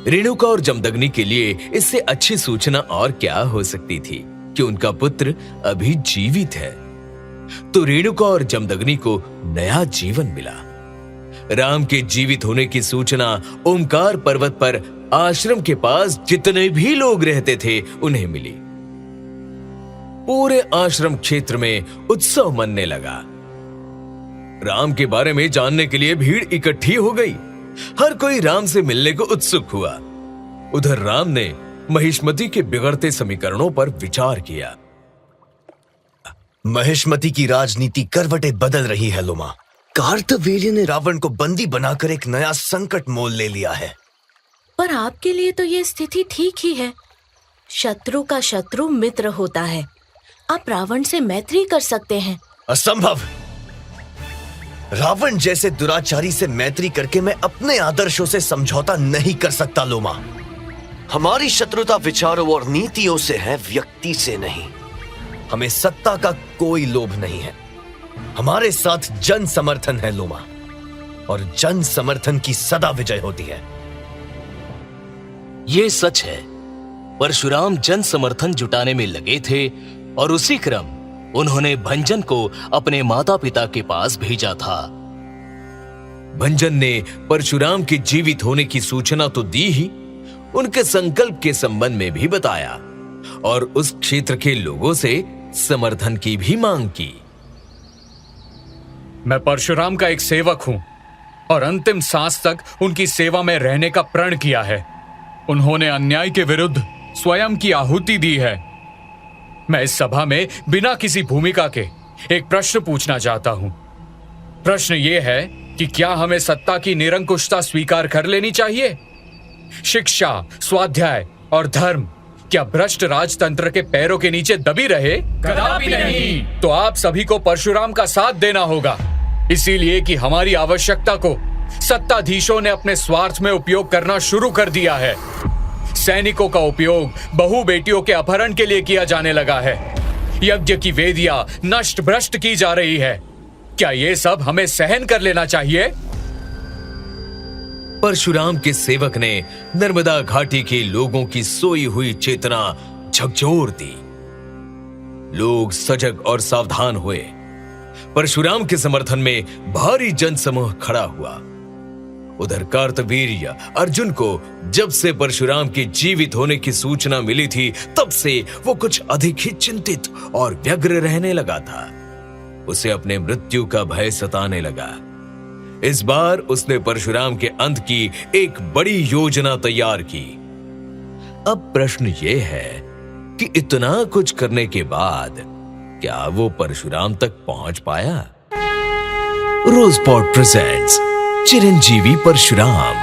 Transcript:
रेणुका और जमदग्नि के लिए इससे अच्छी सूचना और क्या हो सकती थी कि उनका पुत्र अभी जीवित है। तो रेणुका और जमदग्नि को नया जीवन मिला। राम के जीवित होने की सूचना ओमकार पर्वत पर आश्रम के पास जितने भी लोग रहते थे उन्हें मिली। पूरे आश्रम क्षेत्र में उत्सव मनने लगा। राम के बारे में जानने के लिए भीड़ इकट्ठी हो गई। हर कोई राम से मिलने को उत्सुक हुआ। उधर राम ने महिष्मति के बिगड़ते समीकरणों पर विचार किया। महिष्मति की राजनीति करवटें बदल रही है लोमा। कार्तवीर्य ने रावण को बंदी बनाकर एक नया संकट मोल ले लिया है। पर आपके लिए तो ये स्थिति ठीक ही है। शत्रु का शत्रु मित्र होता है। आप रावण से मैत्री कर सकते हैं। असंभव। रावण जैसे दुराचारी से मैत्री करके मैं अपने आदर्शों से समझौता नहीं कर सकता लोमा। हमारी शत्रुता विचारों और नीतियों से है, व्यक्ति से नहीं। हमें सत्ता का कोई लोभ नहीं है। हमारे साथ जन समर्थन है लोमा, और जन समर्थन की सदा विजय होती है। ये सच है। परशुराम जन समर्थन जुटाने में लगे थे और उसी क्रम उन्होंने भंजन को अपने माता पिता के पास भेजा था। भंजन ने परशुराम के जीवित होने की सूचना तो दी ही, उनके संकल्प के संबंध में भी बताया और उस क्षेत्र के लोगों से समर्थन की भी मांग की। मैं परशुराम का एक सेवक हूं और अंतिम सांस तक उनकी सेवा में रहने का प्रण किया है। उन्होंने अन्याय के विरुद्ध स्वयं की आहुति दी है। मैं इस सभा में बिना किसी भूमिका के एक प्रश्न पूछना चाहता हूं। प्रश्न यह है कि क्या हमें सत्ता की निरंकुशता स्वीकार कर लेनी चाहिए? शिक्षा, स्वाध्याय और धर्म क्या भ्रष्ट राजतंत्र के पैरों के नीचे दबी रहे? कदापि नहीं। तो आप सभी को परशुराम का साथ देना होगा, इसीलिए कि हमारी आवश्यकता को सत्ताधीशों ने अपने स्वार्थ में उपयोग करना शुरू कर दिया है। सैनिकों का उपयोग बहु बेटियों के अपहरण के लिए किया जाने लगा है। यज्ञ की वेदियां नष्ट भ्रष्ट की जा रही है। क्या ये सब हमें सहन कर लेना चाहिए? परशुराम के सेवक ने नर्मदा घाटी के लोगों की सोई हुई चेतना झकझोर दी। लोग सजग और सावधान हुए। परशुराम के समर्थन में भारी जनसमूह खड़ा हुआ। उधर कार्तवीर्य अर्जुन को जब से परशुराम के जीवित होने की सूचना मिली थी, तब से वो कुछ अधिक ही चिंतित और व्यग्र रहने लगा था। उसे अपने मृत्यु का भय सताने लगा। इस बार उसने परशुराम के अंत की एक बड़ी योजना तैयार की। अब प्रश्न ये है कि इतना कुछ करने के बाद क्या वो परशुराम तक पहुंच पाया? रोजपॉट प्रेजेंट्स चिरंजीवी परशुराम।